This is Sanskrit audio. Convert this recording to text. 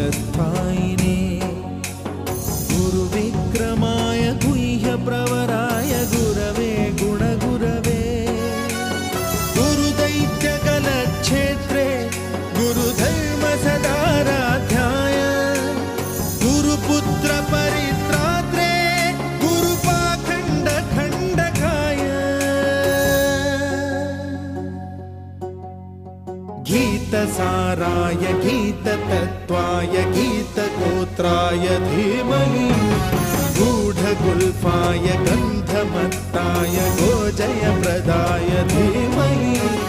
कालस्थायिने गुरुविक्रमाय गुह्यप्रवराय गुरवे गुणगुरवे गुरुदैत्यकलक्षेत्रे गुरुधर्मसदाराध्याय गुरुपुत्रपरित्रात्रे गुरुपाखण्डखण्डकाय गीतसाराय गीततत्त्वाय गीतगोत्राय धीमहि गूढगुल्फाय गन्धमत्ताय गोजयप्रदाय धीमहि